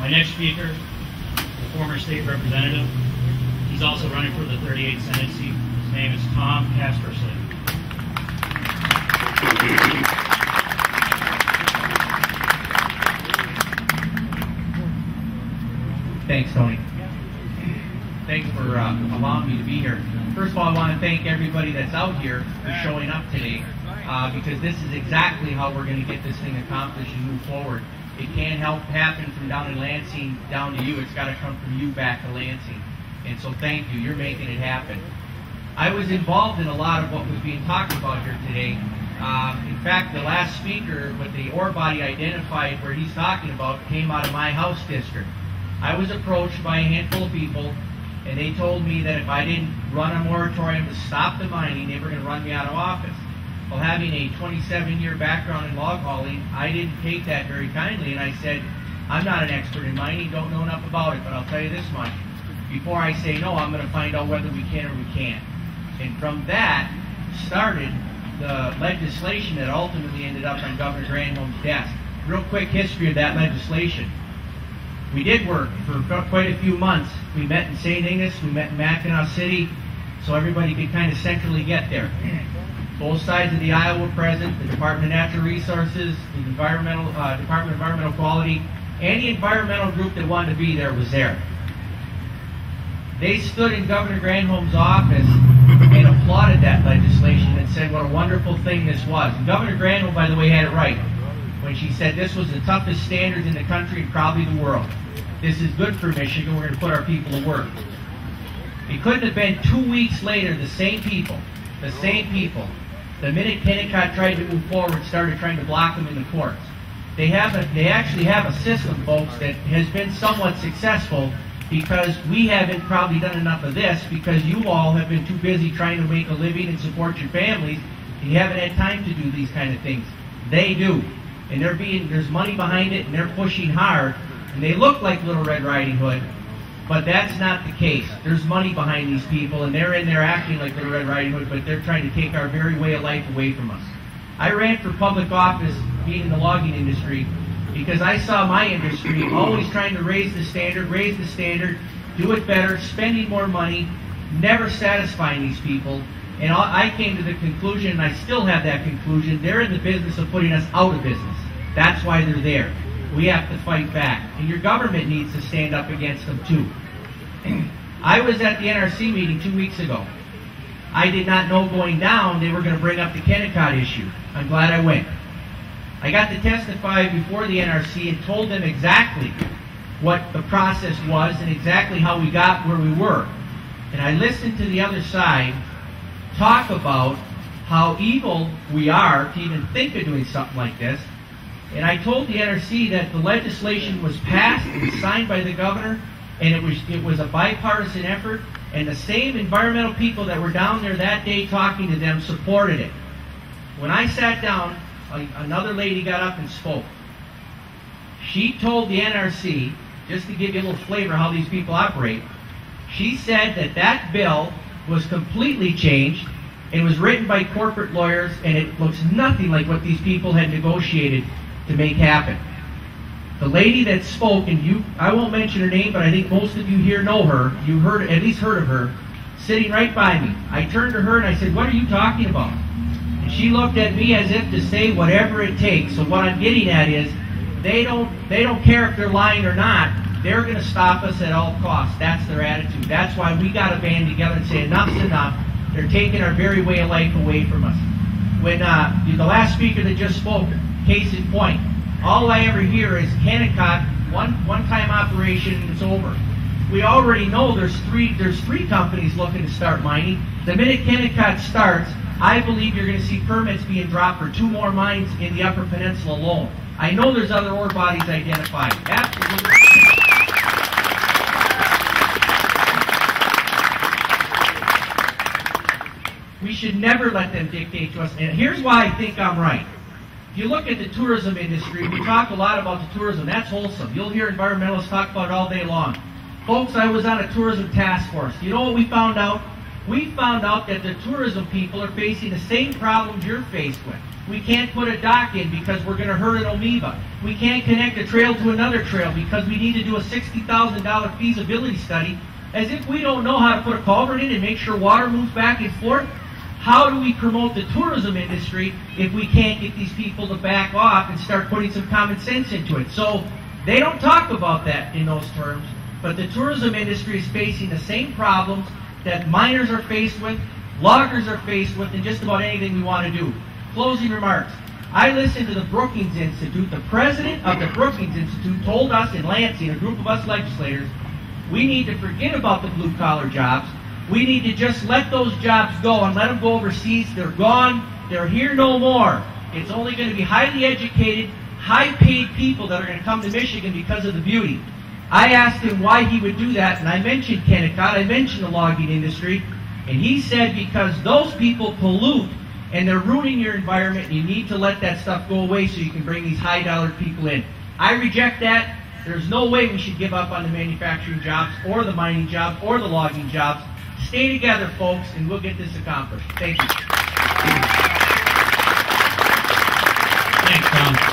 My next speaker, the former state representative. He's also running for the 38th Senate seat. His name is Tom Casperson. Thanks, Tony. Thanks for allowing me to be here. First of all, I want to thank everybody that's out here for showing up today, because this is exactly how we're going to get this thing accomplished and move forward. It can't help happen from down in Lansing down to you. It's got to come from you back to Lansing. And so thank you. You're making it happen. I was involved in a lot of what was being talked about here today. In fact, the last speaker with the ore body identified where he's talking about came out of my house district. I was approached by a handful of people, and they told me that if I didn't run a moratorium to stop the mining, they were going to run me out of office. Well, having a 27-year background in log hauling, I didn't take that very kindly, and I said, I'm not an expert in mining, don't know enough about it, but I'll tell you this much. Before I say no, I'm going to find out whether we can or we can't. And from that started the legislation that ultimately ended up on Governor Granholm's desk. Real quick history of that legislation. We did work for quite a few months. We met in St. Ignace, we met in Mackinac City, so everybody could kind of centrally get there. Both sides of the aisle were present, the Department of Natural Resources, the Department of Environmental Quality, any environmental group that wanted to be there was there. They stood in Governor Granholm's office and applauded that legislation and said what a wonderful thing this was. And Governor Granholm, by the way, had it right when she said this was the toughest standards in the country and probably the world. This is good for Michigan. We're going to put our people to work. It couldn't have been 2 weeks later, the same people, the minute Kennecott tried to move forward, started trying to block them in the courts. They actually have a system, folks, that has been somewhat successful because we haven't probably done enough of this because you all have been too busy trying to make a living and support your families, and you haven't had time to do these kind of things. They do. And there's money behind it, and they're pushing hard, and they look like Little Red Riding Hood, but that's not the case. There's money behind these people, and they're in there acting like Little Red Riding Hood, but they're trying to take our very way of life away from us. I ran for public office, being in the logging industry, because I saw my industry always trying to raise the standard, do it better, spending more money, never satisfying these people. And I came to the conclusion, and I still have that conclusion, they're in the business of putting us out of business. That's why they're there. We have to fight back. And your government needs to stand up against them too. I was at the NRC meeting 2 weeks ago. I did not know going down they were going to bring up the Kennecott issue. I'm glad I went. I got to testify before the NRC and told them exactly what the process was and exactly how we got where we were. And I listened to the other side talk about how evil we are to even think of doing something like this. And I told the NRC that the legislation was passed and signed by the governor, and it was a bipartisan effort, and the same environmental people that were down there that day talking to them supported it. When I sat down, another lady got up and spoke. She told the NRC, just to give you a little flavor how these people operate, she said that that bill was completely changed and was written by corporate lawyers, and it looks nothing like what these people had negotiated to make happen. The lady that spoke, and I won't mention her name, but I think most of you here know her. You at least heard of her, sitting right by me. I turned to her and I said, "What are you talking about?" And she looked at me as if to say, "Whatever it takes." So what I'm getting at is, they don't care if they're lying or not. They're going to stop us at all costs. That's their attitude. That's why we got to band together and say enough's enough. They're taking our very way of life away from us. When the last speaker that just spoke, case in point, all I ever hear is Kennecott, one-time operation, and it's over. We already know there's three companies looking to start mining. The minute Kennecott starts, I believe you're going to see permits being dropped for 2 more mines in the Upper Peninsula alone. I know there's other ore bodies identified. Absolutely. We should never let them dictate to us. And here's why I think I'm right. If you look at the tourism industry, we talk a lot about the tourism. That's wholesome. You'll hear environmentalists talk about it all day long. Folks, I was on a tourism task force. You know what we found out? We found out that the tourism people are facing the same problems you're faced with. We can't put a dock in because we're going to hurt an amoeba. We can't connect a trail to another trail because we need to do a $60,000 feasibility study, as if we don't know how to put a culvert in and make sure water moves back and forth. How do we promote the tourism industry if we can't get these people to back off and start putting some common sense into it? So they don't talk about that in those terms, but the tourism industry is facing the same problems that miners are faced with, loggers are faced with, and just about anything we want to do. Closing remarks. I listened to the Brookings Institute. The president of the Brookings Institute told us in Lansing, a group of us legislators, we need to forget about the blue-collar jobs. We need to just let those jobs go and let them go overseas. They're gone. They're here no more. It's only going to be highly educated, high-paid people that are going to come to Michigan because of the beauty. I asked him why he would do that, and I mentioned Kennecott, I mentioned the logging industry, and he said because those people pollute and they're ruining your environment, and you need to let that stuff go away so you can bring these high-dollar people in. I reject that. There's no way we should give up on the manufacturing jobs or the mining jobs or the logging jobs. Stay together, folks, and we'll get this accomplished. Thank you. Thanks, Tom.